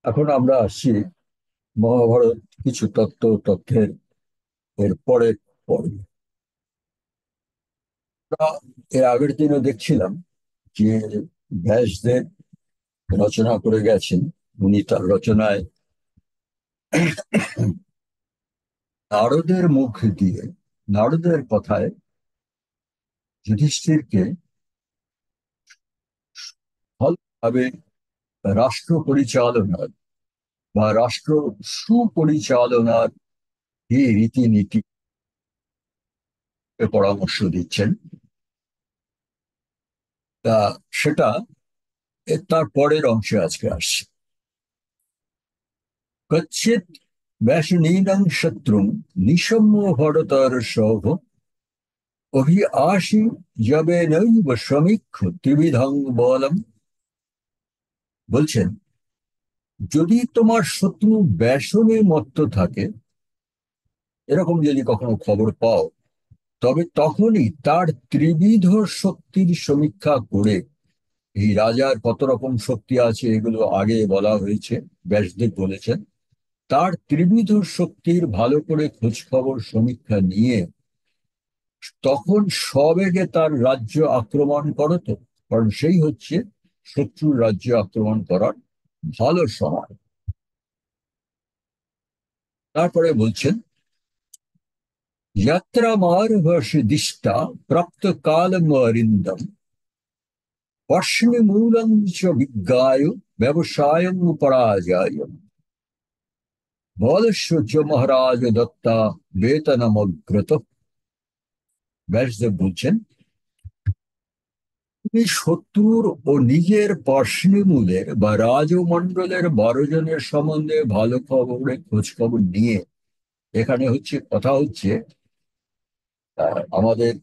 এখন আমরা আসছি মহাভারত কিছু তথ্যের এর পরের পর্বে। আমরা এর আগের দিনও দেখছিলাম যে ব্যাসদেব রচনা করে গেছেন। উনি তার রচনায় নারদের মুখ দিয়ে, নারদের কথায় যুধিষ্ঠিরকে ভালোভাবে রাষ্ট্র পরিচালনার বা রাষ্ট্র সুপরিচালনার যে রীতিনীতি পরামর্শ দিচ্ছেন, তা সেটা তার পরের অংশে আজকে আসছে। কচ্ছিৎ ব্যাসনীনং শত্রুং নিশম্য ভরতর্ষভ অভি আশি যবে নৈব সমীক্ষ ত্রিবিধং বলম। বলছেন, যদি তোমার শত্রু ব্যাসনে মত্ত থাকে, এরকম যদি কখনো খবর পাও, তবে তখনই তার ত্রিবিধ শক্তির সমীক্ষা করে, এই রাজার কত রকম শক্তি আছে এগুলো আগে বলা হয়েছে, ব্যাসদেব বলেছেন, তার ত্রিবিধ শক্তির ভালো করে খোঁজ খবর সমীক্ষা নিয়ে তখন সবেগে তার রাজ্য আক্রমণ করো তো, কারণ সেই হচ্ছে শত্রুর রাজ্য আক্রমণ করার ভালো সময়। তারপরে বলছেন, যাত্রা মারভস দিষ্টা প্রাপ্ত কালম অরিন্দম পশ্চিমূলং চ বিজ্ঞায় ব্যবসায়ং পরাজয় বলস্য চ মহারাজ দত্তা বেতনমগ্রত। ব্যাসদেব বলছেন, তিনি শত্রুর ও নিজের পার্শ্বমূলের বা রাজমণ্ডলের 12 জনের সম্বন্ধে ভালো খবরের খোঁজ খবর নিয়ে, এখানে হচ্ছে কথা হচ্ছে আমাদের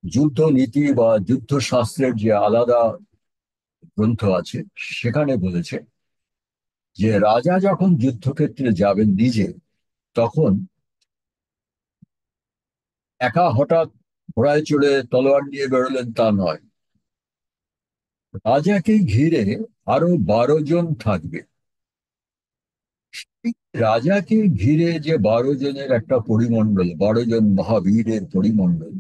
যুদ্ধ নীতি বা যুদ্ধ শাস্ত্রের যে আলাদা গ্রন্থ আছে, সেখানে বলেছে যে রাজা যখন যুদ্ধক্ষেত্রে যাবেন নিজে, তখন একা হঠাৎ ঘোড়ায় চড়ে তলোয়ার নিয়ে বেরোলেন তা নয়। রাজাকে ঘিরে আরো 12 জন থাকবে। এই রাজাকে ঘিরে যে 12 জনের একটা পরিমণ্ডল, 12 জন মহাবীরের পরিমণ্ডল,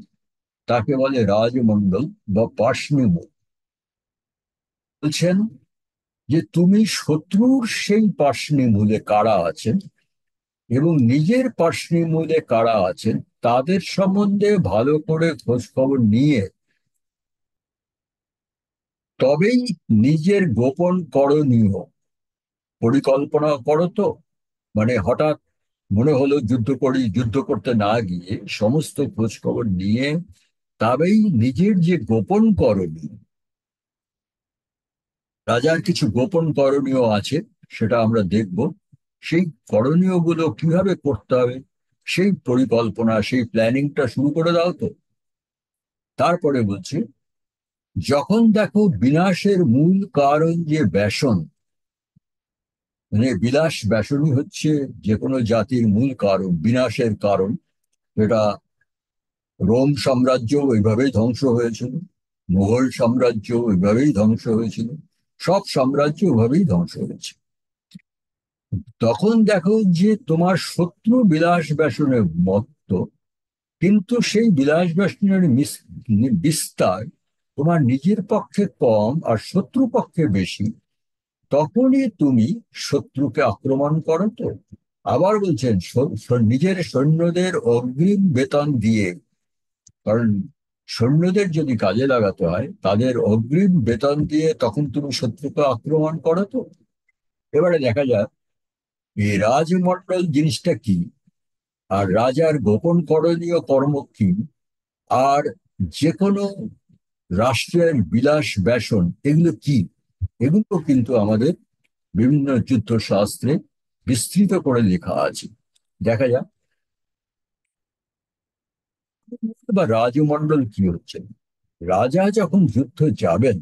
তাকে বলে রাজমণ্ডল বা পার্শ্বমূল। বলছেন যে তুমি শত্রুর সেই পার্শ্বমূলে কারা আছেন এবং নিজের পার্শ্বমূলে কারা আছেন তাদের সম্বন্ধে ভালো করে খোঁজ খবর নিয়ে তবেই নিজের গোপন করণীয় পরিকল্পনা করো তো। মানে হঠাৎ মনে হলো যুদ্ধ করি, যুদ্ধ করতে না গিয়ে সমস্ত খোঁজ খবর নিয়ে তবেই নিজের যে গোপন করণীয়, রাজার কিছু গোপন করণীয় আছে, সেটা আমরা দেখব। সেই করণীয় গুলো কিভাবে করতে হবে, সেই পরিকল্পনা, সেই প্ল্যানিংটা শুরু করে দাও তো। তারপরে বলছি, যখন দেখো বিনাশের মূল কারণ যে ব্যসন, মানে বিলাস ব্যসনই হচ্ছে যে কোনো জাতির মূল কারণ, বিনাশের কারণ। এটা রোম সাম্রাজ্য ওইভাবেই ধ্বংস হয়েছিল, মুঘল সাম্রাজ্য ওইভাবেই ধ্বংস হয়েছিল, সব সাম্রাজ্য ওইভাবেই ধ্বংস হয়েছে। তখন দেখো যে তোমার শত্রু বিলাস ব্যসনে মত্ত, কিন্তু সেই বিলাস ব্যসনের বিস্তার তোমার নিজের পক্ষে কম আর শত্রু পক্ষে বেশি, তখনই তুমি শত্রুকে আক্রমণ করো তো। আবার বলছেন, নিজের সৈন্যদের অগ্রিম বেতন দিয়ে, কারণ সৈন্যদের যদি কাজে লাগাতে হয় তাদের অগ্রিম বেতন দিয়ে তখন তুমি শত্রুকে আক্রমণ করো তো। এবারে দেখা যাক এই রাজমন্ডল জিনিসটা কি, আর রাজার গোপন করণীয় কর্ম কি, আর যে কোনো রাষ্ট্রের বিলাস ব্যসন এগুলো কি। এগুলো কিন্তু আমাদের বিভিন্ন যুদ্ধ শাস্ত্রে বিস্তৃত করে লেখা আছে। দেখা যাক বা রাজমন্ডল কি হচ্ছে। রাজা যখন যুদ্ধ যাবেন,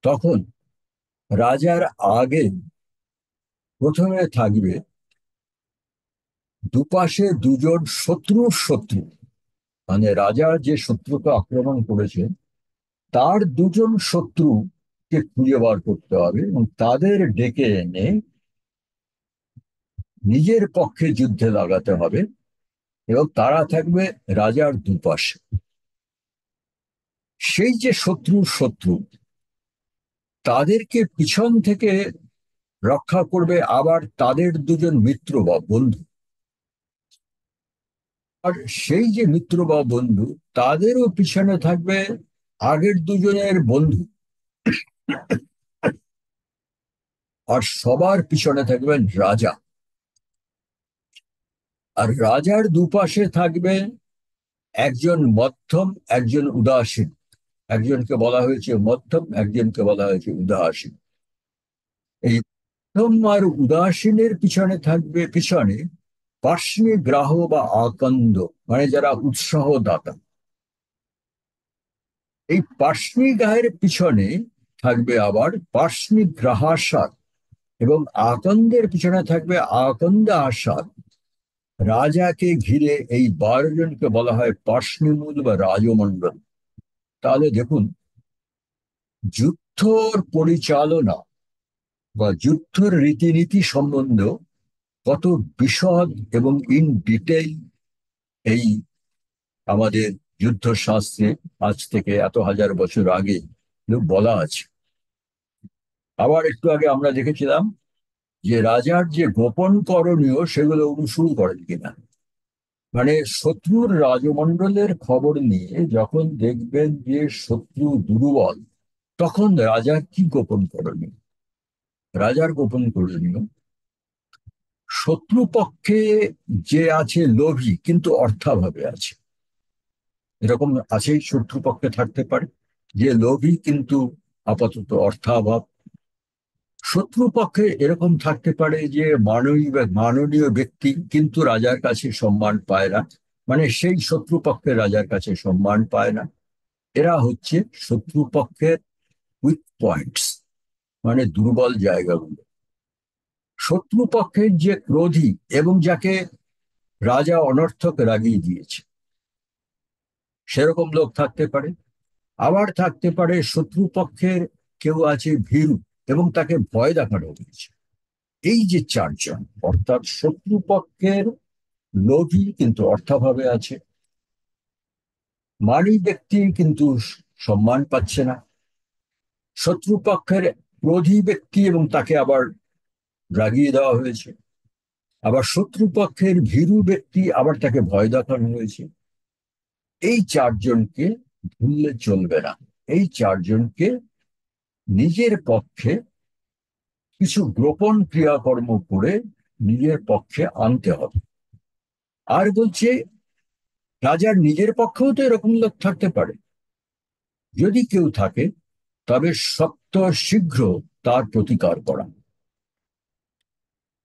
তখন রাজার আগে প্রথমে থাকবে দুপাশে 2 জন শত্রুর শত্রু, মানে রাজা যে শত্রুকে আক্রমণ করেছে তার 2 জন শত্রু কে খুঁজে বার করতে হবে এবং তাদের ডেকে এনে নিজের পক্ষে যুদ্ধে লাগাতে হবে, এবং তারা থাকবে রাজার দুপাশে। সেই যে শত্রুর শত্রু, তাদেরকে পিছন থেকে রক্ষা করবে আবার তাদের দুজন মিত্র বা বন্ধু। আর সেই যে মিত্র বা বন্ধু, তাদেরও পিছনে থাকবে আগের দুজনের বন্ধু। আর সবার পিছনে থাকবেন রাজা। আর রাজার দুপাশে থাকবে একজন মধ্যম, একজন উদাসীন। একজনকে বলা হয়েছে মধ্যম, একজনকে বলা হয়েছে উদাসীন। এই মধ্যম আর উদাসীনের পিছনে থাকবে পিছনে পার্শ্বে গ্রাহ বা আকন্দ, মানে যারা উৎসাহ দাতা। এই পার্শ্বিক গায়ের পিছনে থাকবে আবার পার্শ্বিক গ্রাহাসার, এবং আকন্দের পিছনে থাকবে আকন্দ আসার। রাজাকে ঘিরে এই 12 জনকে বলা হয় পার্শ্বমূল বা রাজমণ্ডল। তাহলে দেখুন, যুদ্ধর পরিচালনা বা যুদ্ধের রীতিনীতি সম্বন্ধে কত বিশদ এবং ইন ডিটেইল এই আমাদের যুদ্ধশাস্ত্রে আজ থেকে এত হাজার বছর আগে বলা আছে। আবার একটু আগে আমরা দেখেছিলাম যে রাজার যে গোপন করণীয় সেগুলো উনি শুরু করেন কিনা। মানে শত্রুর রাজমণ্ডলের খবর নিয়ে যখন দেখবেন যে শত্রু দুর্বল, তখন রাজার কি গোপন করণীয়? রাজার গোপন করণীয়, শত্রুপক্ষে যে আছে লোভী কিন্তু অর্থাভাবে আছে, এরকম আছেই শত্রুপক্ষে থাকতে পারে, যে লোভী কিন্তু আপাতত অর্থাভাব। শত্রুপক্ষে এরকম থাকতে পারে যে মাননীয় ব্যক্তি কিন্তু রাজার কাছে সম্মান পায় না, মানে সেই শত্রুপক্ষের রাজার কাছে সম্মান পায় না। এরা হচ্ছে শত্রুপক্ষের উইক পয়েন্টস, মানে দুর্বল জায়গাগুলো। শত্রুপক্ষের যে ক্রোধী এবং যাকে রাজা অনর্থক রাগিয়ে দিয়েছে, সেরকম লোক থাকতে পারে। আবার থাকতে পারে শত্রুপক্ষের কেউ আছে ভীরু এবং তাকে ভয় দেখানো হয়েছে। এই যে 4 জন, অর্থাৎ শত্রুপক্ষের লোভী কিন্তু অর্থাভাবে আছে, মানি ব্যক্তি কিন্তু সম্মান পাচ্ছে না, শত্রুপক্ষের ক্রোধী ব্যক্তি এবং তাকে আবার রাগিয়ে দেওয়া হয়েছে, আবার শত্রুপক্ষের ভীরু ব্যক্তি আবার তাকে ভয় দেখানো হয়েছে। এই 4 জনকে ভুললে চলবে না। এই 4 জনকে নিজের পক্ষে কিছু গোপন ক্রিয়াকর্ম করে নিজের পক্ষে আনতে হবে। আর বলছে, রাজার নিজের পক্ষেও তো এরকম লোক থাকতে পারে। যদি কেউ থাকে, তবে সত্য শীঘ্র তার প্রতিকার করা।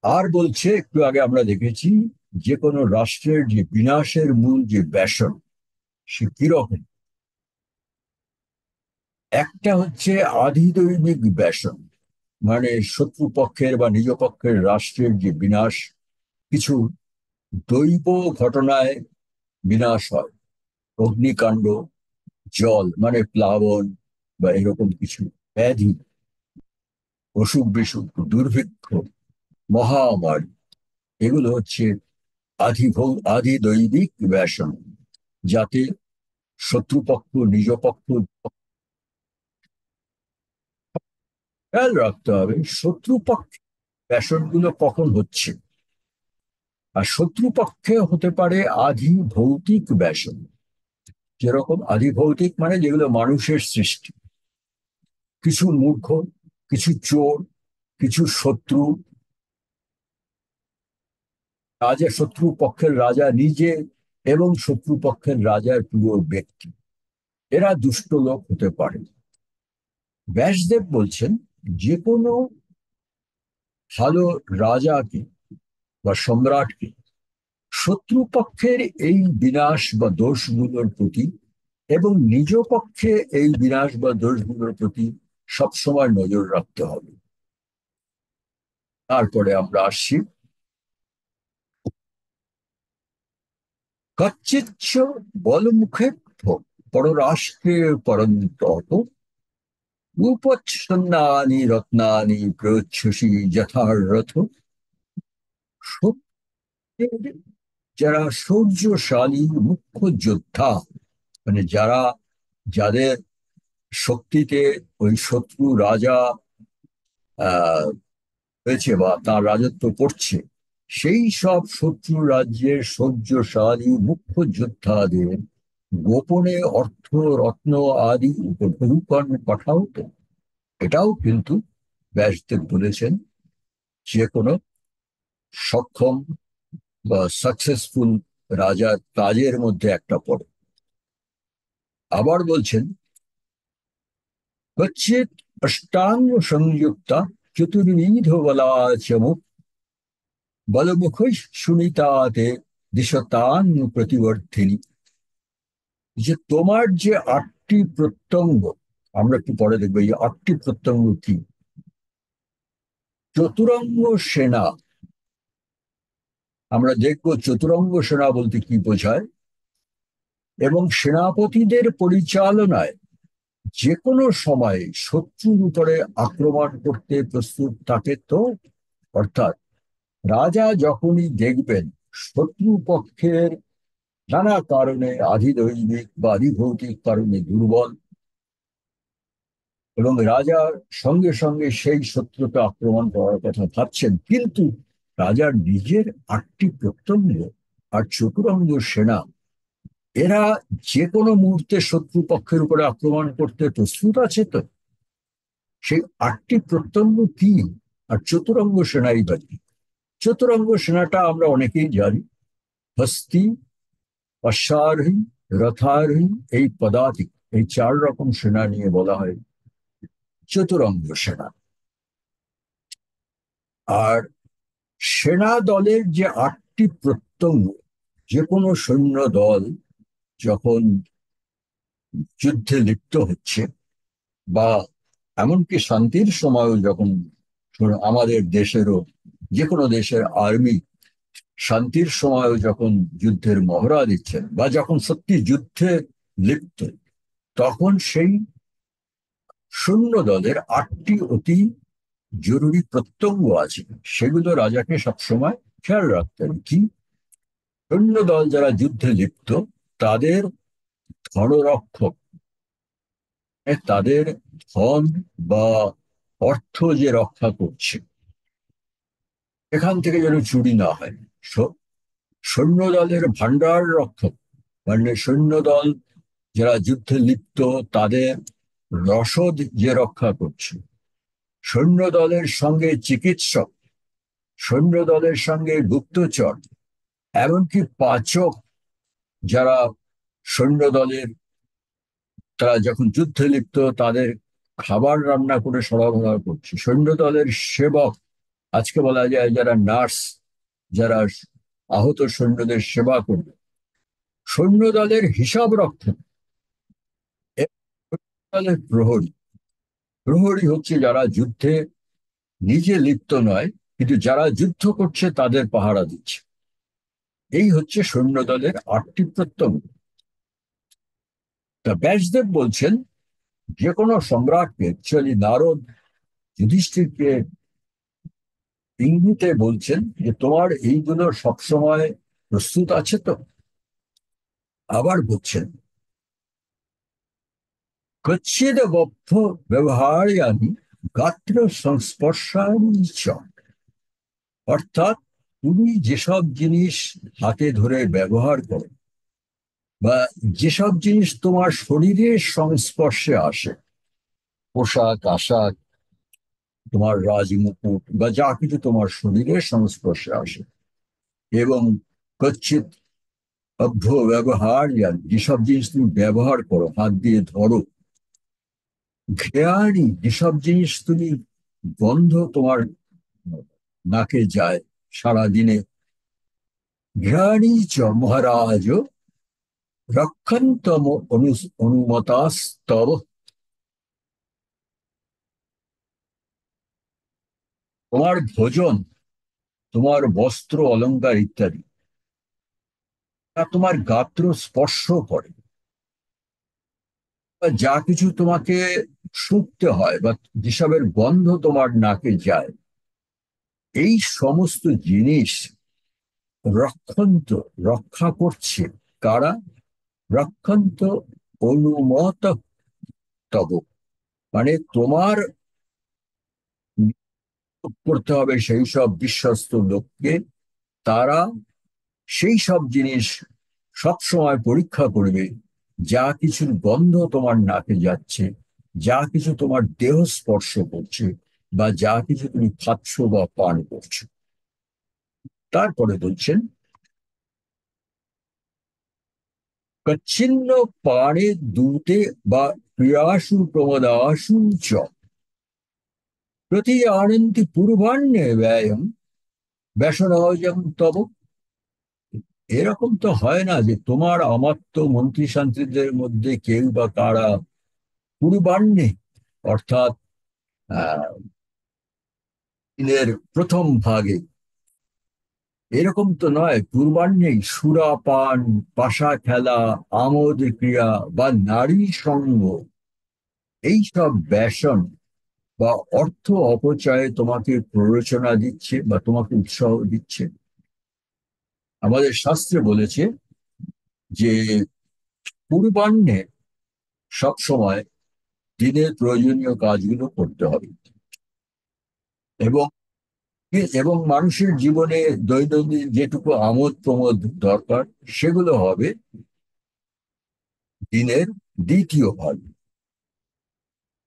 আর বলছে, একটু আগে আমরা দেখেছি, যে কোনো রাষ্ট্রের যে বিনাশের মূল যে ব্যাসন, সে কিরকম। একটা হচ্ছে আধিদৈবিক ব্যাসন, মানে শত্রুপক্ষের বা নিজ পক্ষের রাষ্ট্রের যে বিনাশ, কিছু দৈব ঘটনায় বিনাশ হয়। অগ্নিকাণ্ড, জল মানে প্লাবন, বা এরকম কিছু ব্যাধি, অসুখ বিসুখ, দুর্ভিক্ষ, মহামারী, এগুলো হচ্ছে আধিদৈবিক ব্যাসন। যাতে শত্রুপক্ষ নিজ পক্ষ খেয়াল রাখতে হবে শত্রুপক্ষে ব্যাসনগুলো কখন হচ্ছে। আর শত্রুপক্ষে হতে পারে আধি ভৌতিক ব্যাসন। যেরকম আধি ভৌতিক মানে যেগুলো মানুষের সৃষ্টি, কিছু মূর্খ, কিছু চোর, কিছু শত্রু রাজা, শত্রু পক্ষের রাজা নিজে এবং শত্রু পক্ষের রাজার প্রিয় ব্যক্তি, এরা দুষ্ট লোক হতে পারে। ব্যাসদেব বলছেন, যে কোনো ভালো রাজাকে বা সম্রাটকে শত্রুপক্ষের এই বিনাশ বা দোষগুলোর প্রতি এবং নিজ পক্ষে এই বিনাশ বা দোষগুলোর প্রতি সবসময় নজর রাখতে হবে। তারপরে আমরা আসছি, কচ্ছিচ্ছ বলমুখে পররাষ্ট্রে পরন্তপ উপচ্ছন্নানি রত্নানি প্রচ্ছসি যথারথ। সত্যের যারা শৌর্যশালী মুখ্য যোদ্ধা, মানে যাদের শক্তিতে ওই শত্রু রাজা আহ হয়েছে বা তার রাজত্ব করছে, সেই সব শত্রু রাজ্যের শৌর্যশালী মুখ্য যোদ্ধাদের গোপনে অর্থ রত্ন আদি উপঢৌকন পাঠাও তো। এটাও কিন্তু ব্যাসদেব বলেছেন যে কোনো সক্ষম বা সাকসেসফুল রাজার কাজের মধ্যে একটা পড়ে। আবার বলছেন, কচ্চিৎ অষ্টাঙ্গ সংযুক্তা চতুর্বিধ বলাচমুক বলমুখ সুনিতাতে দিশতান প্রতিবর্ধিনী। যে তোমার যে আটটি প্রত্যঙ্গ, আমরা একটু পরে দেখবো এই আটটি প্রত্যঙ্গ কি। চতুরঙ্গ সেনা, আমরা দেখবো চতুরঙ্গ সেনা বলতে কি বোঝায়, এবং সেনাপতিদের পরিচালনায় যে কোনো সময় শত্রুর উপরে আক্রমণ করতে প্রস্তুত থাকে তো। অর্থাৎ রাজা যখনই দেখবেন শত্রু পক্ষের নানা কারণে আধিদৈবিক বা আধিভৌতিক কারণে দুর্বল, এবং রাজা সঙ্গে সঙ্গে সেই শত্রুকে আক্রমণ করার কথা ভাবছেন, কিন্তু রাজার নিজের আটটি প্রত্যঙ্গ আর চতুরঙ্গ সেনা এরা যে কোনো মুহূর্তে শত্রু পক্ষের উপরে আক্রমণ করতে প্রস্তুত আছে তো। সেই আটটি প্রত্যঙ্গ কি আর চতুরঙ্গ সেনাই বা কি? চতুরঙ্গ সেনাটা আমরা অনেকেই জানি, হস্তি, অশ্বারোহী, রথারোহী, এই পদাতিক, এই চার রকম সেনা নিয়ে বলা হয় চতুরঙ্গ সেনা। আর সেনা দলের যে আটটি প্রত্যঙ্গ, যে কোনো সৈন্য দল যখন যুদ্ধে লিপ্ত হচ্ছে বা এমনকি শান্তির সময়ও যখন, আমাদের দেশেরও যে কোনো দেশের আর্মি শান্তির সময়ও যখন যুদ্ধের মহড়া দিচ্ছেন বা যখন সত্যি যুদ্ধে লিপ্ত, তখন সেই সৈন্য দলের আটটি অতি জরুরি প্রত্যঙ্গ আছে, সেগুলো রাজাকে সবসময় খেয়াল রাখতেন। কি? সৈন্য দল যারা যুদ্ধে লিপ্ত, তাদের ধনরক্ষক, তাদের ধন বা অর্থ যে রক্ষা করছে, এখান থেকে যেন চুরি না হয়। সৈন্য দলের ভান্ডার রক্ষক, মানে সৈন্যদল যারা যুদ্ধে লিপ্ত তাদের রসদ যে রক্ষা করছে, সৈন্য দলের সঙ্গে চিকিৎসক, সৈন্য দলের সঙ্গে গুপ্তচর, এমনকি পাচক, যারা সৈন্য দলের, তারা যখন যুদ্ধে লিপ্ত তাদের খাবার রান্না করে সরবরাহ করছে, সৈন্য দলের সেবক, আজকে বলা যায় যারা নার্স, যারা আহত সৈন্যদের সেবা করবে, সৈন্য দলের হিসাব রক্ষক, দলের প্রহরী। প্রহরী হচ্ছে যারা যুদ্ধে নিজে লিপ্ত নয়, কিন্তু যারা যুদ্ধ করছে তাদের পাহারা দিচ্ছে। এই হচ্ছে সৈন্য দলের আটটি প্রত্যঙ্গ। তা ব্যাসদেব বলছেন, যে কোনো সম্রাটকে, অ্যাকচুয়ালি নারদ যুধিষ্ঠিরকে ইঙ্গিতে বলছেন যে তোমার এইগুলো সবসময় প্রস্তুত আছে তো। আবার বলছেন, কচ্ছিদ বক্ষ ব্যবহারানি গাত্র সংস্পর্শানি চ। অর্থাৎ তুমি যেসব জিনিস হাতে ধরে ব্যবহার করো বা যেসব জিনিস তোমার শরীরের সংস্পর্শে আসে, পোশাক আশাক, তোমার রাজমুকুট বা যা কিছু তোমার শরীরের সংস্পর্শে আসে, এবং কচ্ছিত অভ্য ব্যবহার, যেসব জিনিস তুমি ব্যবহার করো, হাত দিয়ে ধরো, ঘেয়ানি, যেসব জিনিস তুমি গন্ধ তোমার নাকে যায় সারা দিনে, ঘ্রাণী চ মহারাজ রক্ষন্তম অনুমতাস্তব। তোমার ভোজন, তোমার বস্ত্র অলংকার ইত্যাদি তা তোমার গাত্র স্পর্শ করে, যা কিছু তোমাকে শুঁকতে হয় বা যেসবের গন্ধ তোমার নাকে যায়, এই সমস্ত জিনিস রক্ষন্ত রক্ষা করছে কারা? রক্ষন্ত অনুমত তব, মানে তোমার করতে হবে সেই সব বিশ্বস্ত লোককে। তারা সেই সব জিনিস সব সময় পরীক্ষা করবে, যা কিছুর গন্ধ তোমার নাকে যাচ্ছে, যা কিছু তোমার দেহ স্পর্শ করছে, বা যা কিছু তুমি খাচ্ছ বা পান করছো। তারপরে বলছেন, কচ্ছিন্ন পানে দূতে বা ক্রিয়াসু প্রমদাসু চ প্রতি আনন্তি পূর্বাণ্যে ব্যয়ম ব্যসনজম তব। এরকম তো হয় না যে তোমার আমার তো মন্ত্রী শান্ত্রীদের মধ্যে কেউ বা কারা পূর্বাহ্নে, অর্থাৎ আহ, দিনের প্রথম ভাগে, এরকম তো নয়। পূর্বাহ্নেই সুরাপান, পাশা খেলা, আমোদ ক্রিয়া বা নারী সঙ্গ, এইসব ব্যসন বা অর্থ অপচয়ে তোমাকে প্ররোচনা দিচ্ছে বা তোমাকে উৎসাহ দিচ্ছে। আমাদের শাস্ত্রে বলেছে যে পূর্বাহ্নে সবসময় দিনের প্রয়োজনীয় কাজগুলো করতে হবে, এবং এবং মানুষের জীবনে দৈনন্দিন যেটুকু আমোদ প্রমোদ দরকার, সেগুলো হবে দিনের দ্বিতীয় ভাগ।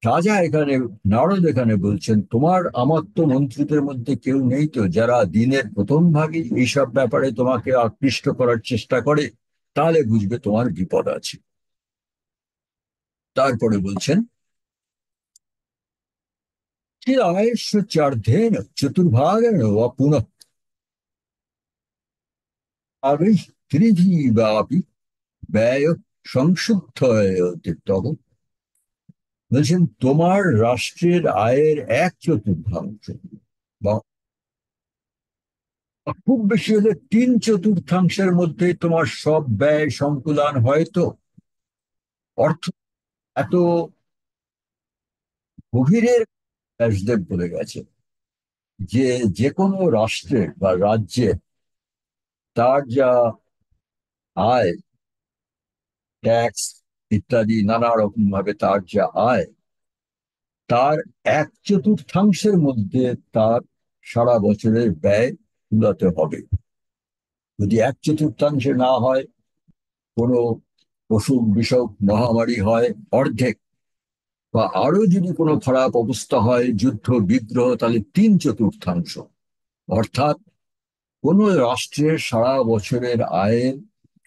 রাজা এখানে, নারদ এখানে বলছেন, তোমার আমার তো মন্ত্রীদের মধ্যে কেউ নেই তো যারা দিনের প্রথম ভাগে এইসব ব্যাপারে তোমাকে আকৃষ্ট করার চেষ্টা করে, তাহলে বুঝবে তোমার বিপদ আছে। তারপরে বলছেন, চিরায়স্য চার্ধেন চতুর্ভাগেন বা পুনঃ আগে ত্রিধি ব্যাপী ব্যয় সংশুদ্ধ তব। বলছেন তোমার রাষ্ট্রের আয়ের এক চতুর্থাংশ বা খুব বেশি হলে তিন চতুর্থাংশের মধ্যে তোমার সব ব্যয় সংকুলান হয়তো। অর্থ এত গভীরের ব্যাসদেব বলে গেছে যে যে কোনো রাষ্ট্রের বা রাজ্যের তার যা আয়, ট্যাক্স ইত্যাদি নানা রকম ভাবে তার যা আয়, তার এক চতুর্থাংশের মধ্যে তার সারা বছরের ব্যয় কুলাতে হবে। যদি এক চতুর্থাংশে না হয়, কোনো অসুখ বিসুখ মহামারী হয়, অর্ধেক, বা আরো যদি কোনো খারাপ অবস্থা হয়, যুদ্ধ বিগ্রহ, তাহলে তিন চতুর্থাংশ। অর্থাৎ কোন রাষ্ট্রের সারা বছরের আয়ের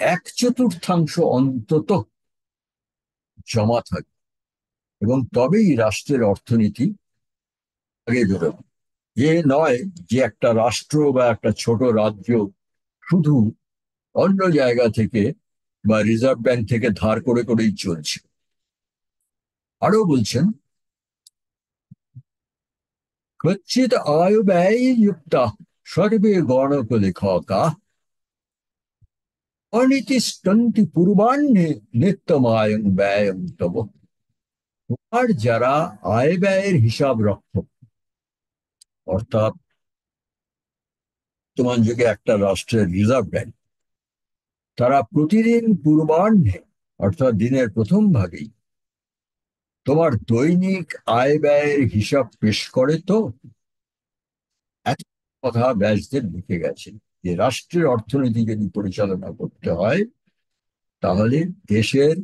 এক চতুর্থাংশ অন্তত জমা থাকে, এবং তবেই রাষ্ট্রের অর্থনীতি আগে বেরোবে। যে নয় যে একটা রাষ্ট্র বা একটা ছোট রাজ্য শুধু অন্য জায়গা থেকে বা রিজার্ভ ব্যাংক থেকে ধার করে করেই চলছে। আরো বলছেন, কচ্ছিত আয় ব্যয় যুক্ত সর্বে গণক লেখকা অনিতিষ্ঠন্তি পূর্বাহ্নে নিত্যমায়ং ব্যয়ং তব। আর যারা আয় ব্যয়ের হিসাব রক্ষক, অর্থাৎ বর্তমান যুগে একটা রাষ্ট্রের রিজার্ভ ব্যাংক, তারা প্রতিদিন পূর্বাহ্নে, অর্থাৎ দিনের প্রথম ভাগেই তোমার দৈনিক আয় ব্যয়ের হিসাব পেশ করে তো। এত কথা ব্যাসদেব লিখে গেছেন যে রাষ্ট্রের অর্থনীতি যদি পরিচালনা করতে হয়, তাহলে দেশের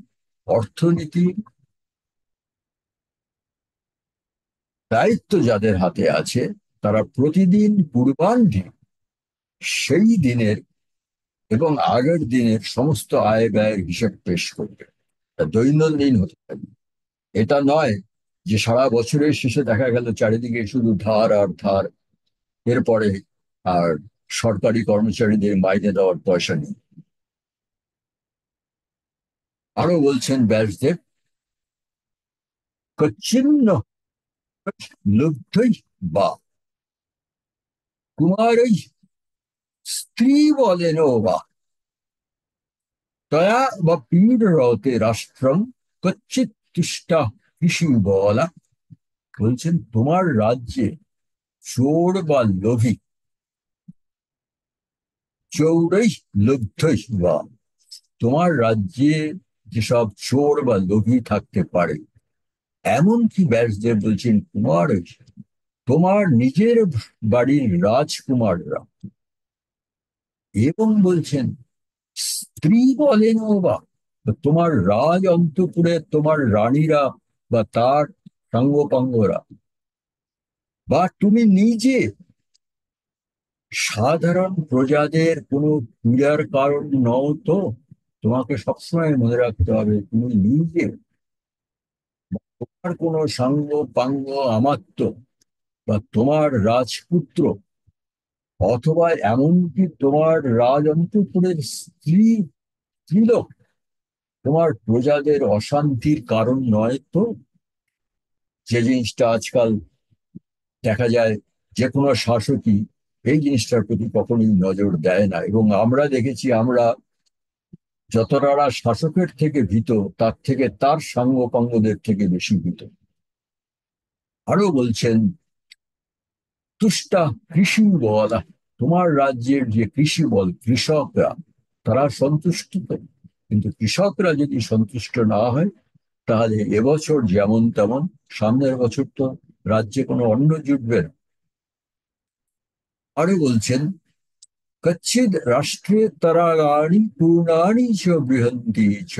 অর্থনীতির দায়িত্ব যাদের হাতে আছে, তারা প্রতিদিন পূর্বাহ্নে সেই দিনের এবং আগের দিনের সমস্ত আয় ব্যয়ের হিসেব পেশ করবে। তা দৈনন্দিন হতে থাকবে। এটা নয় যে সারা বছরের শেষে দেখা গেল চারিদিকে শুধু ধার আর ধার, এরপরে আর সরকারি কর্মচারীদের মাইনে দেওয়ার পয়সা নেই। আরো বলছেন ব্যাসদেব, কচ্ছিন্ন লুব্ধই বা কুমারই স্ত্রী বলেন বা তয়া বা পীড়রতে রাষ্ট্রং কচ্ছিত তুষ্টা কৃষি বলা, বলছেন তোমার রাজ্যে চোর বা লোভী, চৌরই লুব্ধই বা, তোমার রাজ্যে যেসব চোর বা লোভী থাকতে পারে, এমনকি ব্যাসদেব বলছেন কুমার, তোমার নিজের বাড়ির রাজকুমাররা, এবং বলছেন স্ত্রী বলেন বা, তোমার রাজ অন্তঃপুরে তোমার রানীরা বা তার সাঙ্গপাঙ্গরা, বা তুমি নিজে, সাধারণ প্রজাদের কোনো পীড়ার কারণ নও তো। তোমাকে সবসময় মনে রাখতে হবে তুমি নিজে, তোমার কোনো সাঙ্গ পাঙ্গ আমাত্য বা তোমার রাজপুত্র, অথবা এমনকি তোমার রাজ অন্তঃপুরের স্ত্রী, স্ত্রীলোক তোমার প্রজাদের অশান্তির কারণ নয় তো। যে জিনিসটা আজকাল দেখা যায়, যে কোনো শাসকই এই জিনিসটার প্রতি কখনোই নজর দেয় না, এবং আমরা দেখেছি, আমরা যতটা শাসকের থেকে ভীত, তার থেকে তার সাঙ্গপাঙ্গদের থেকে বেশি ভীত। আরো বলছেন তুষ্টা কৃষি বলা, তোমার রাজ্যের যে কৃষি বল, কৃষকরা, তারা সন্তুষ্ট তো। কিন্তু কৃষকরা যদি সন্তুষ্ট না হয়, তাহলে এবছর যেমন তেমন, সামনের বছর তো রাজ্যে কোনো অন্ন জুটবে না। আরো বলছেন কচ্ছিদ রাষ্ট্রে তরাগাণি পূর্ণানি চ বৃহন্তি চ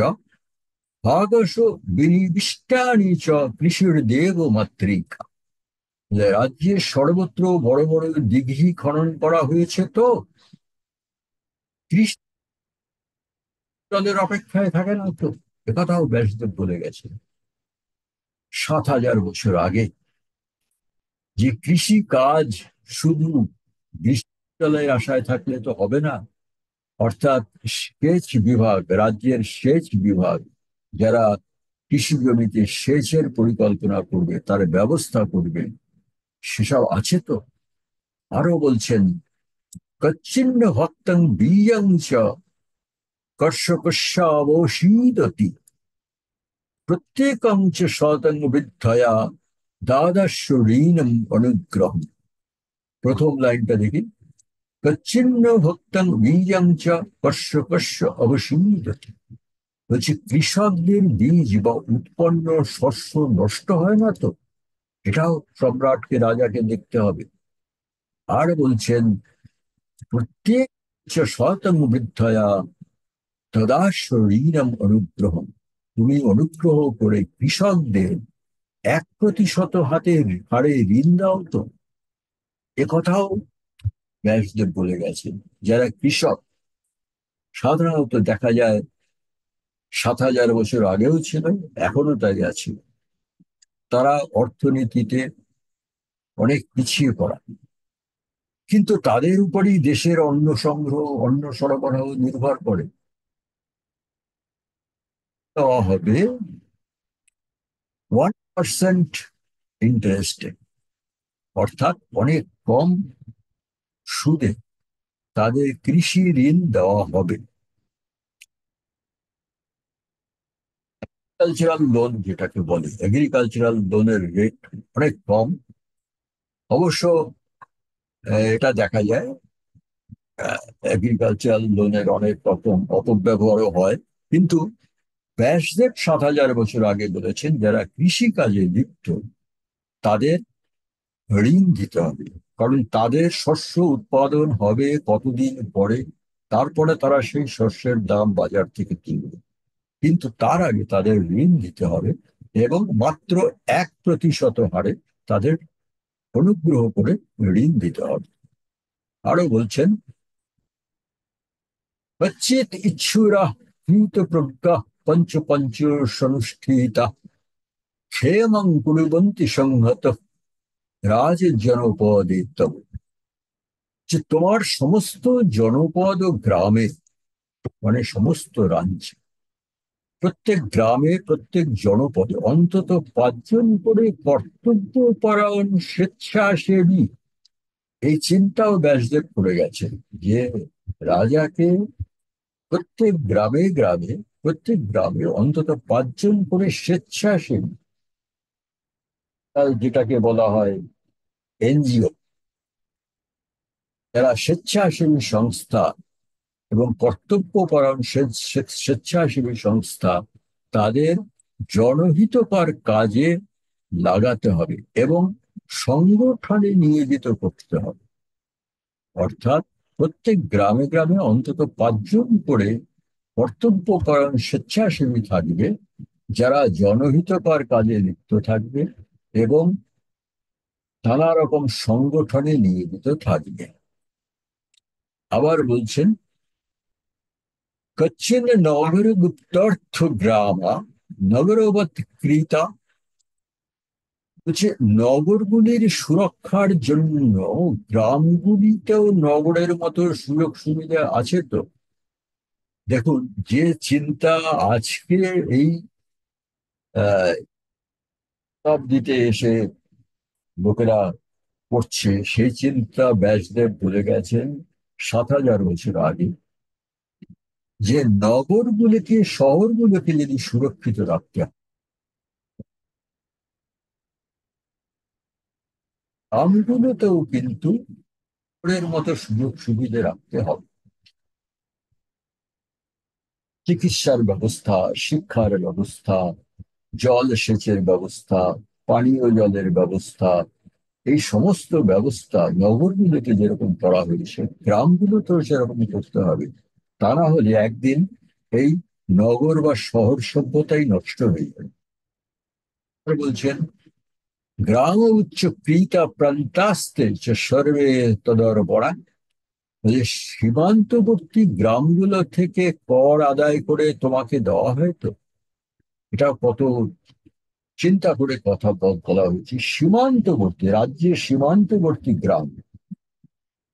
ভাগস বিনিবিষ্টানি চ কৃষির দেব মাতৃকা। রাজ্যের সর্বত্র বড় বড় দিঘি খনন করা হয়েছে তো, কৃষি জলের অপেক্ষায় থাকে না তো। একথাও ব্যাসদেব বলে গেছে 7,000 বছর আগে, যে কৃষি কাজ শুধু গ্রীষ্মকালের আশায় থাকলে তো হবে না। অর্থাৎ সেচ বিভাগ, রাজ্যের সেচ বিভাগ, যারা কৃষি জমিতে সেচের পরিকল্পনা করবে, তার ব্যবস্থা করবে, সেসব আছে তো। আরো বলছেন কচ্ছিন্ন ভক্তং বীজং চ কর্ষকস্যাবশীদতি প্রত্যেকং চ শতং বিদ্ধয়া দ্বাদশ ঋণম অনুগ্রহ। প্রথম লাইনটা দেখি, কচ্ছিন্ন ভক্তং বীজং চ কর্ষকস্য অবশীদতি। বলছি কৃষকদের বীজ বা উৎপন্ন শস্য নষ্ট হয় না তো, এটাও সম্রাটকে, রাজাকে দেখতে হবে। আর বলছেন প্রত্যেক শতং বৃদ্ধয়া তদাশ ঋণম অনুগ্রহম, তুমি অনুগ্রহ করে কৃষকদের 1% হারে ঋণ দাও তো। একথাও ব্যাসদেব বলে গেছেন। যারা কৃষক, সাধারণত দেখা যায় 7,000 বছর আগেও ছিল, এখনো তাই আছে, তারা অর্থনীতিতে অনেক পিছিয়ে পড়া, কিন্তু তাদের উপরই দেশের অন্ন সংগ্রহ, অন্ন সরবরাহ নির্ভর করে। দেওয়া হবে 1% ইন্টারেস্টে, অর্থাৎ অনেক কম সুদে তাদের কৃষি ঋণ দেওয়া হবে। কালচারাল লোন যেটাকে বলে, এগ্রিকালচারাল লোনের রেট অনেক কম। অবশ্য এটা দেখা যায়, এগ্রিকালচারাল লোনের অনেক রকম অপব্যবহারও হয়, কিন্তু ব্যাসদেব 7,000 বছর আগে বলেছেন যারা কৃষি কাজে লিপ্ত, তাদের ঋণ দিতে হবে। কারণ তাদের শস্য উৎপাদন হবে কতদিন পরে, তারপরে তারা সেই শস্যের দাম বাজার থেকে কিনবে, কিন্তু তার আগে তাদের ঋণ দিতে হবে, এবং মাত্র 1% হারে তাদের অনুগ্রহ করে ঋণ দিতে হবে। আরো বলছেন কচ্চিৎ ইচ্ছুরা কৃত প্রজ্ঞা পঞ্চ পঞ্চ সনুষ্ঠিতা ক্ষেমং কুর্বন্তি সংহত রাজ জনপদে তব। যে তোমার সমস্ত জনপদ ও গ্রামে, মানে সমস্ত রাজ্যে, প্রত্যেক গ্রামে, প্রত্যেক জনপদে অন্তত 5 জন করে কর্তব্যপরায়ণ স্বেচ্ছাসেবী, এই চিন্তাও ব্যাসদেব করে গেছেন, যে রাজাকে প্রত্যেক গ্রামে গ্রামে প্রত্যেক গ্রামে অন্তত 5 জন করে স্বেচ্ছাসেবী, যেটাকে বলা হয় এনজিও, যারা স্বেচ্ছাসেবী সংস্থা এবং কর্তব্যপরায়ণ স্বেচ্ছাসেবী সংস্থা, তাদের জনহিতকর কাজে লাগাতে হবে এবং সংগঠনে নিয়োজিত করতে হবে। অর্থাৎ প্রত্যেক গ্রামে গ্রামে অন্তত 5 জন করে কর্তব্যপরায়ণ স্বেচ্ছাসেবী থাকবে, যারা জনহিতকর কাজে লিপ্ত থাকবে এবং নানা রকম সংগঠনে নিয়োজিত থাকবে। আবার বলছেন, কচ্ছিন নগর গুপ্তার্থ গ্রামা নগরবৎ কৃতা। বলছে নগরগুলির সুরক্ষার জন্য গ্রামগুলিতেও নগরের মতো সুযোগ সুবিধা আছে তো। দেখুন, যে চিন্তা আজকে এই শতাব্দীতে এসে লোকেরা করছে, সেই চিন্তা ব্যাসদেব বলে গেছেন 7,000 বছর আগে, যে নগরগুলিকে, শহরগুলোকে যদি সুরক্ষিত রাখতে হয়, গ্রামগুলোতেও কিন্তু শহরের মতো সুযোগ সুবিধা রাখতে হবে। চিকিৎসার ব্যবস্থা, শিক্ষার ব্যবস্থা, জল সেচের ব্যবস্থা, পানীয় জলের ব্যবস্থা, এই সমস্ত ব্যবস্থা নগরগুলোতে যেরকম করা হয়েছে, গ্রামগুলোতেও সেরকম করতে হবে। তা না হলে একদিন এই নগর বা শহর সভ্যতাই নষ্ট হয়ে যাবে। বলছেন, গ্রাম উচ্চ ক্রীতা প্রান্তাস্তে সর্বে তদর পড়া। সীমান্তবর্তী গ্রামগুলো থেকে কর আদায় করে তোমাকে দেওয়া হয় তো। এটা কত চিন্তা করে কথা বলা হয়েছে। সীমান্তবর্তী রাজ্যের সীমান্তবর্তী গ্রাম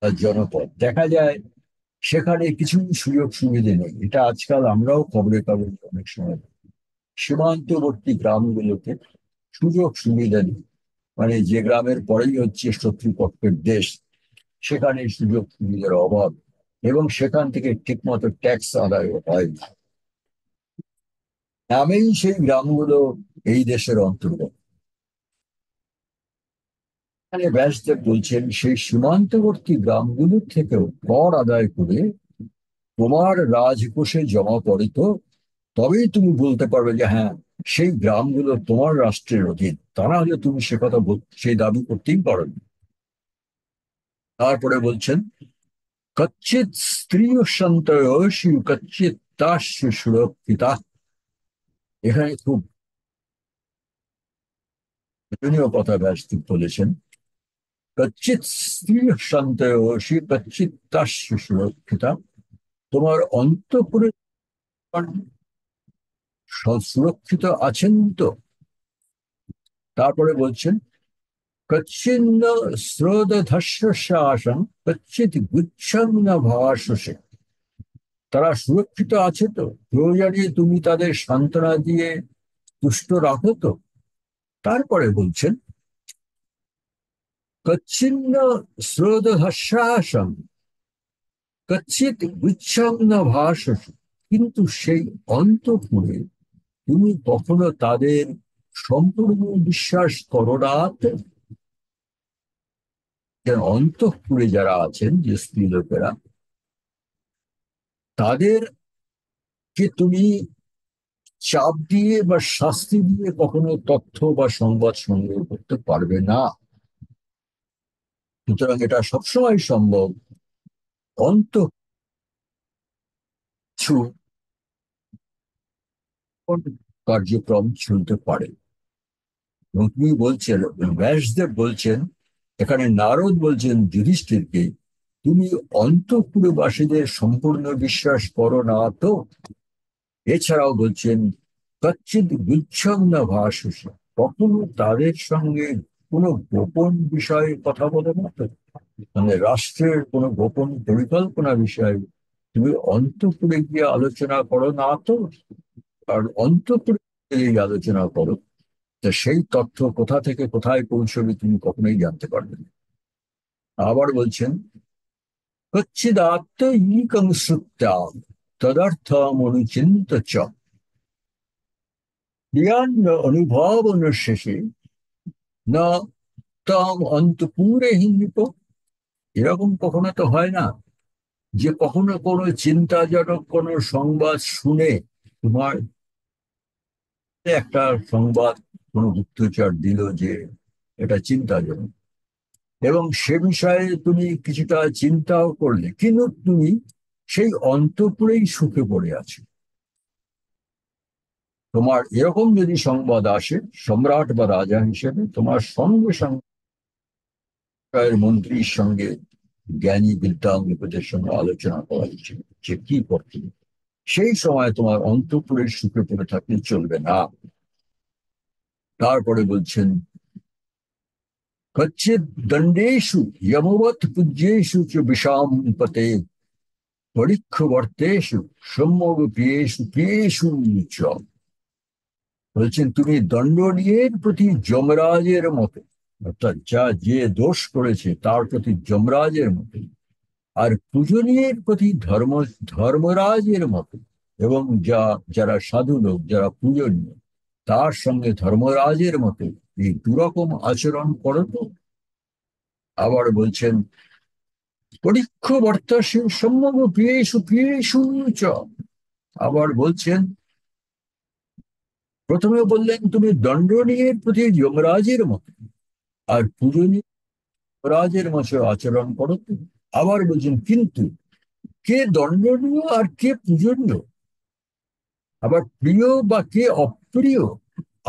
আর জনপদ, দেখা যায় সেখানে কিছু সুযোগ সুবিধে নেই। এটা আজকাল আমরাও খবরে কাগজে অনেক সময় দেখি। সীমান্তবর্তী গ্রামগুলোতে সুযোগ সুবিধা নেই, মানে যে গ্রামের পরেই হচ্ছে শত্রুপক্ষের দেশ, সেখানে সুযোগ সুবিধার অভাব, এবং সেখান থেকে ঠিকমতো ট্যাক্স আদায় হয় না। নামেই সেই গ্রামগুলো এই দেশের অন্তর্গত। এখানে ব্যাসদেব বলছেন, সেই সীমান্তবর্তী গ্রামগুলোর থেকেও কর আদায় করে তোমার রাজকোষে জমা পড়ে তো, তবেই তুমি বলতে পারবে যে হ্যাঁ, সেই গ্রামগুলো তোমার রাষ্ট্রের অধীন। তা না হলে তুমি সে কথা সেই দাবি করতেই পারো না। তারপরে বলছেন, কচ্ছিৎ স্ত্রী সন্তোষী কচ্ছিৎ তাস্য সুরক্ষিতা। এখানে খুব প্রয়োজনীয় কথা ব্যাসদেব বলেছেন। কচ্ছিৎ স্ত্রী সন্তোষী কচ্ছিৎ তাস্য সুরক্ষিতা। তোমার অন্তঃপুরে সুরক্ষিত আছেন তো। তারপরে বলছেন, কচ্ছিন্ন স্রোতধস্য কচ্ছিৎ গুচ্ছন্ন ভাষসে। তারা সুরক্ষিত আছে তো, প্রয়োজনে তুমি তাদের সান্ত্বনা দিয়ে তুষ্ট রাখো তো। তারপরে বলছেন, কচ্ছিন্ন স্রোতধস্যাসন কচ্ছিৎ গুচ্ছন্ন ভাষসে। কিন্তু সেই অন্তঃপুরে তুমি কখনো তাদের সম্পূর্ণ বিশ্বাস করো না তো। অন্তঃপুরে যারা আছেন, যে স্ত্রী লোকেরা, তাদেরকে তুমি চাপ দিয়ে বা শাস্তি দিয়ে কখনো তথ্য বা সংবাদ সংগ্রহ করতে পারবে না। সুতরাং এটা সবসময় সম্ভব অন্ত কিছু কার্যক্রম চলতে পারে। এবং তিনি বলছেন, ব্যাসদেব বলছেন, এখানে নারদ বলছেন যুধিষ্ঠিরকে, তুমি অন্তঃপুরবাসীদের সম্পূর্ণ বিশ্বাস করো না তো। এছাড়াও বলছেন, কচ্ছিৎ গুচ্ছন্ন ভাষস। কখনো তাদের সঙ্গে কোনো গোপন বিষয়ে কথা বলে না তো। মানে রাষ্ট্রের কোনো গোপন পরিকল্পনা বিষয়ে তুমি অন্তঃপুরে গিয়ে আলোচনা করো না তো। আর অন্তঃপুরে এই আলোচনা করো, তা সেই তথ্য কোথা থেকে কোথায় পৌঁছবে তুমি কখনোই জানতে পারবে না। আবার বলছেন, কচ্ছিদাত্ম ইকং শ্রুত্যাম তদর্থমনুচিন্ত চ ক্রিয়ান্য অনুভবন শেষে না তাম অন্তপুরে হিন্দিত। এরকম কখনো তো হয় না যে কখনো কোনো চিন্তাজনক কোনো সংবাদ শুনে তোমার একটা সংবাদ কোনো গুপ্তচর দিল যে এটা চিন্তাজনক, এবং সে বিষয়ে তুমি কিছুটা চিন্তাও করলে, কিন্তু তুমি সেই অন্তঃপুরেই সুখে পড়ে আছো। তোমার এরকম যদি সংবাদ আসে, সম্রাট বা রাজা হিসেবে তোমার সঙ্গে সঙ্গে মন্ত্রীর সঙ্গে, জ্ঞানী বিদ্যাঙ্গদের সঙ্গে আলোচনা করা উচিত যে কি করতে হবে। সেই সময় তোমার অন্তঃপুরের সুখে পড়ে থাকলে চলবে না। তারপরে বলছেন, কচ্চিৎ দণ্ডেষু যমবৎ পূজ্যেষু চ বিষাম পতে পরীক্ষবর্তেষু সম্যক প্রিয়েষু প্রিয়েষু চ। বলছেন তুমি দণ্ডনীয়ের প্রতি যমরাজের মতো, অর্থাৎ যে দোষ করেছে তার প্রতি যমরাজের মতো, আর পূজনীয়ের প্রতি ধর্মরাজের মতো, এবং যারা সাধু লোক, যারা পূজনীয়, তার সঙ্গে ধর্মরাজের মতো এই দুরকম আচরণ করো তো। আবার বলছেন, পরীক্ষ বর্তাসু সম্যক প্রিয়েষু প্রিয়েষু চ। আবার বলছেন, প্রথমে বললেন তুমি দণ্ডনীয়ের প্রতি যমরাজের মতো আর পূজনীয় রাজের মতো আচরণ করো তো। আবার বলছেন, কিন্তু কে দণ্ডনীয় আর কে পূজনীয়, আবার প্রিয় বা কে অপ্রিয়,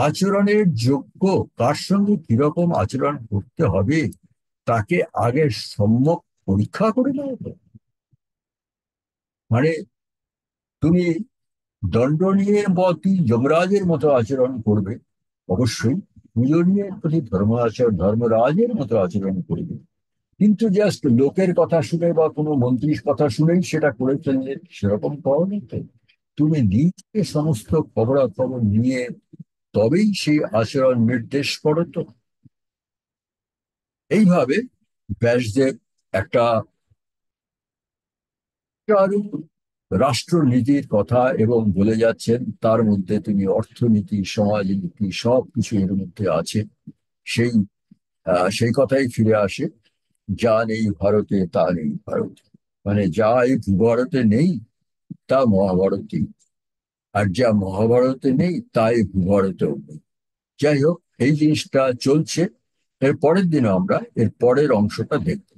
আচরণের যোগ্য, কার সঙ্গে কিরকম আচরণ করতে হবে তাকে আগে সম্যক পরীক্ষা করে নেওয়া তো। মানে তুমি দণ্ডনীয়ের প্রতি যমরাজের মতো আচরণ করবে, অবশ্যই পূজনীয়ের প্রতি ধর্মরাজের মতো আচরণ করবে, কিন্তু জাস্ট লোকের কথা শুনে বা কোনো মন্ত্রীর কথা শুনেই সেটা করে ফেললে সেরকম করো না তো। তুমি নিজে সমস্ত খবরাখবর নিয়ে তবেই সেই আচরণ নির্দেশ করো তো। এইভাবে ব্যাসদেব একটা আরো রাষ্ট্রনীতির কথা এবং বলে যাচ্ছেন, তার মধ্যে তুমি অর্থনীতি, সমাজনীতি সব কিছু এর মধ্যে আছে। সেই সেই কথাই ফিরে আসে, যা নেই ভারতে তা নেই ভারতে। মানে যা এই ভূভারতে নেই তা মহাভারতে, আর যা মহাভারতে নেই তাই ভূভারতেও নেই। যাই হোক, এই জিনিসটা চলছে। এর পরের দিনে আমরা এর পরের অংশটা দেখব।